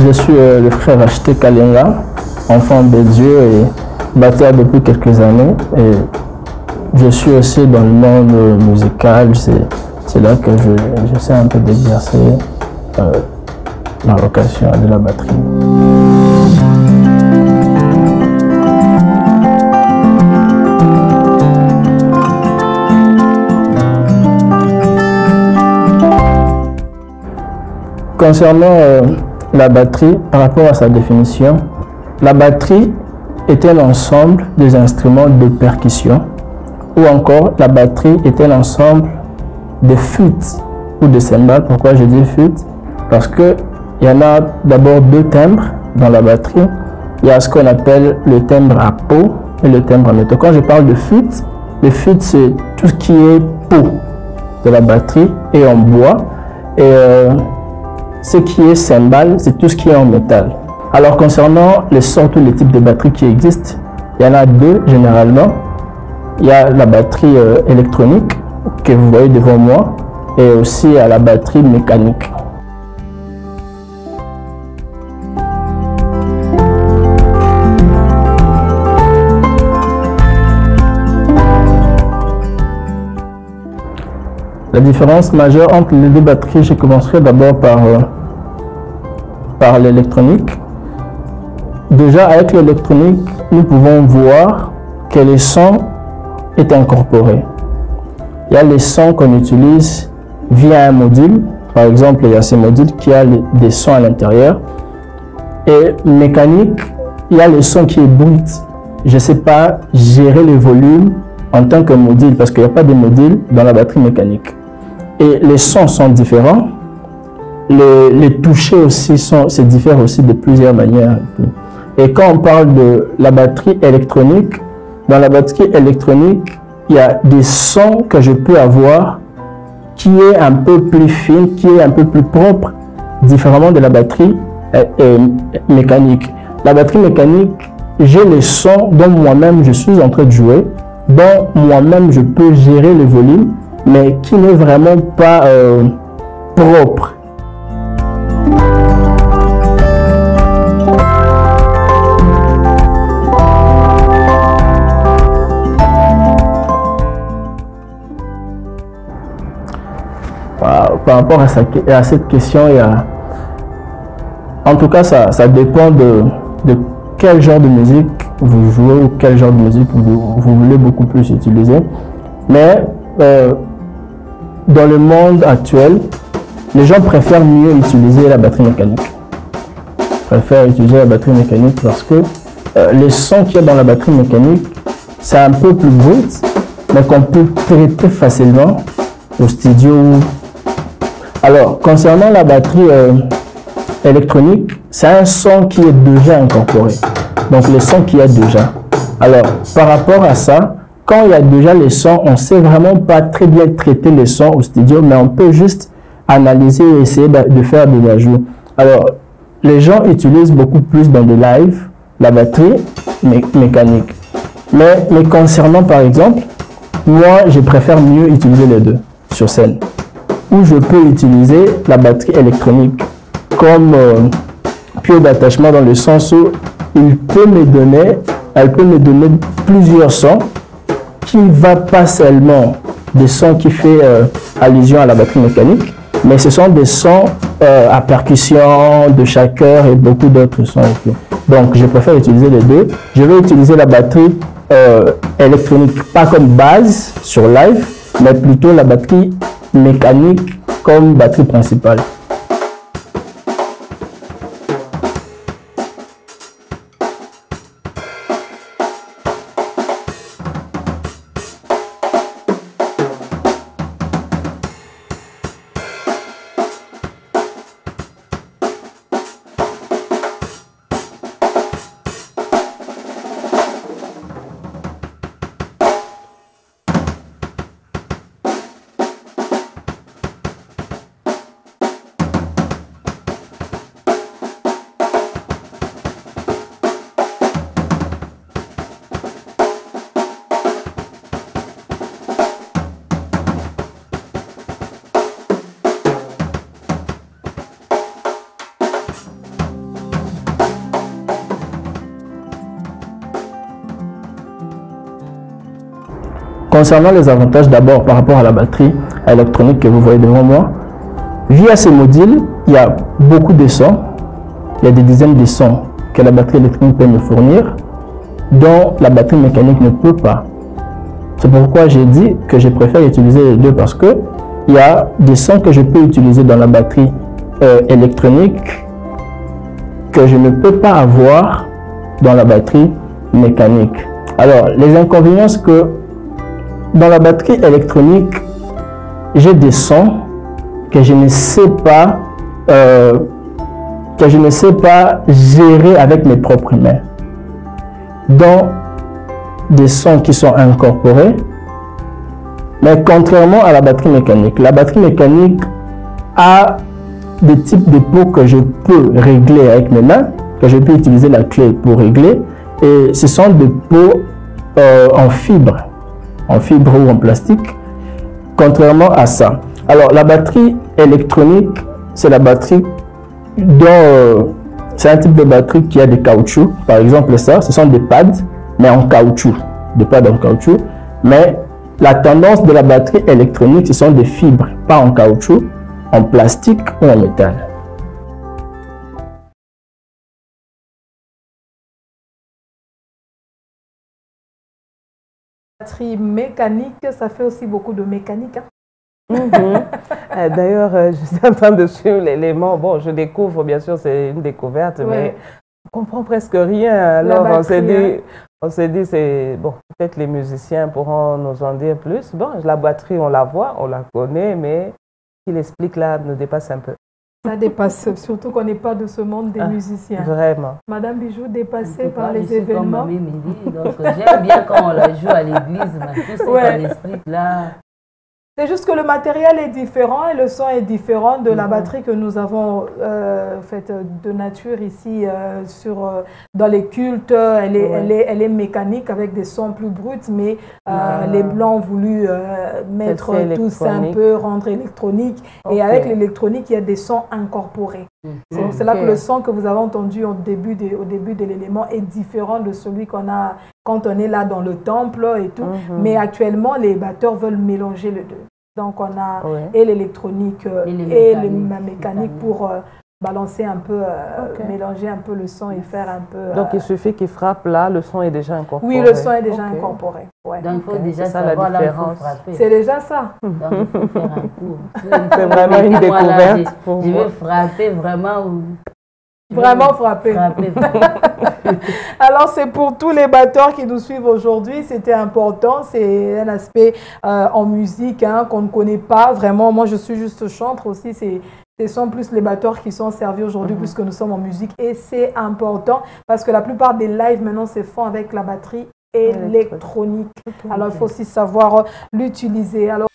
Je suis le frère H.T. Kalenga, enfant de Dieu et batteur depuis quelques années. Et je suis aussi dans le monde musical. C'est là que j'essaie un peu d'exercer ma vocation de la batterie. Concernant la batterie, par rapport à sa définition, la batterie est un ensemble des instruments de percussion, ou encore la batterie est un ensemble de flûtes ou de cymbales. Pourquoi je dis flûte? Parce qu'il y en a d'abord deux timbres dans la batterie. Il y a ce qu'on appelle le timbre à peau et le timbre à métaux. Quand je parle de flûte, le flûte c'est tout ce qui est peau de la batterie et en bois. Et ce qui est cymbale, c'est tout ce qui est en métal. Alors concernant les sortes ou les types de batteries qui existent, il y en a deux généralement. Il y a la batterie électronique que vous voyez devant moi et aussi à la batterie mécanique. La différence majeure entre les deux batteries, je commencerai d'abord par l'électronique. Déjà, avec l'électronique, nous pouvons voir que les sons est incorporé. Il y a les sons qu'on utilise via un module. Par exemple, il y a ce module qui a des sons à l'intérieur. Et mécanique, il y a le son qui est brut. Je ne sais pas gérer le volume en tant que module parce qu'il n'y a pas de module dans la batterie mécanique. Et les sons sont différents. Les touchés aussi se diffèrent aussi de plusieurs manières. Et quand on parle de la batterie électronique, dans la batterie électronique, il y a des sons que je peux avoir qui est un peu plus fin, qui est un peu plus propre, différemment de la batterie mécanique. La batterie mécanique, j'ai les sons dont moi-même je suis en train de jouer, dont moi-même je peux gérer le volume, mais qui n'est vraiment pas propre. Par rapport à cette question, en tout cas, ça dépend de quel genre de musique vous jouez ou quel genre de musique vous voulez beaucoup plus utiliser. Mais dans le monde actuel, les gens préfèrent mieux utiliser la batterie mécanique. Préfèrent utiliser la batterie mécanique parce que les sons qu'il y a dans la batterie mécanique, c'est un peu plus brut, mais qu'on peut traiter facilement au studio. Alors, concernant la batterie électronique, c'est un son qui est déjà incorporé. Donc, le son qu'il y a déjà. Alors, par rapport à ça, quand il y a déjà les sons, on ne sait vraiment pas très bien traiter les sons au studio, mais on peut juste analyser et essayer de faire des ajouts. Alors, les gens utilisent beaucoup plus dans des lives la batterie mécanique. Mais concernant, par exemple, moi, je préfère mieux utiliser les deux sur scène. Où je peux utiliser la batterie électronique comme pied d'attachement dans le sens où elle peut me donner plusieurs sons qui ne va pas seulement des sons qui font allusion à la batterie mécanique, mais ce sont des sons à percussion, de shaker et beaucoup d'autres sons. Donc je préfère utiliser les deux. Je vais utiliser la batterie électronique pas comme base sur live, mais plutôt la batterie mécanique comme batterie principale. concernant les avantages, d'abord par rapport à la batterie électronique que vous voyez devant moi, via ces modules, il y a beaucoup de sons, il y a des dizaines de sons que la batterie électronique peut me fournir, dont la batterie mécanique ne peut pas. C'est pourquoi j'ai dit que je préfère utiliser les deux, parce que il y a des sons que je peux utiliser dans la batterie électronique que je ne peux pas avoir dans la batterie mécanique. Alors, les inconvénients, c'est que dans la batterie électronique, j'ai des sons que je ne sais pas gérer avec mes propres mains. Donc, des sons qui sont incorporés, mais contrairement à la batterie mécanique a des types de pots que je peux régler avec mes mains, que je peux utiliser la clé pour régler, et ce sont des pots en fibre ou en plastique, contrairement à ça. Alors la batterie électronique, c'est la batterie dont c'est un type de batterie qui a des caoutchoucs, par exemple ça, ce sont des pads, mais en caoutchouc, des pads en caoutchouc, mais la tendance de la batterie électronique, ce sont des fibres, pas en caoutchouc, en plastique ou en métal. La batterie mécanique, ça fait aussi beaucoup de mécanique. D'ailleurs, je suis en train de suivre l'élément. Bon, je découvre, bien sûr, c'est une découverte, mais on comprend presque rien. Alors, on s'est dit, c'est bon, peut-être les musiciens pourront nous en dire plus. Bon, la batterie, on la voit, on la connaît, mais ce qu'il explique là nous dépasse un peu. Ça dépasse, surtout qu'on n'est pas de ce monde des musiciens. Vraiment. Madame Bijou, dépassée par les événements. Comme Mamie me dit, donc j'aime bien quand on la joue à l'église, mais tout ce qu'on explique là. C'est juste que le matériel est différent et le son est différent de la batterie que nous avons faite de nature ici dans les cultes. Elle est mécanique avec des sons plus bruts, mais les Blancs ont voulu mettre tout ça un peu, rendre électronique. Et avec l'électronique, il y a des sons incorporés. C'est là que le son que vous avez entendu au début de l'élément est différent de celui qu'on a quand on est là dans le temple et tout. Mais actuellement, les batteurs veulent mélanger les deux. Donc, on a et l'électronique et la mécanique pour balancer un peu, mélanger un peu le son et faire un peu... Donc, il suffit qu'il frappe là, le son est déjà incorporé. Oui, le son est déjà incorporé. Ouais. Donc, il faut déjà savoir là où il faut frapper. C'est déjà ça. Donc, il faut faire un coup. C'est vraiment une découverte pour je moi. veux frapper vraiment... Vraiment frapper. Alors, c'est pour tous les batteurs qui nous suivent aujourd'hui, c'était important. C'est un aspect en musique qu'on ne connaît pas vraiment. Moi, je suis juste chantre aussi. Ce sont plus les batteurs qui sont servis aujourd'hui puisque nous sommes en musique. Et c'est important parce que la plupart des lives maintenant se font avec la batterie électronique. Alors, il faut aussi savoir l'utiliser. Alors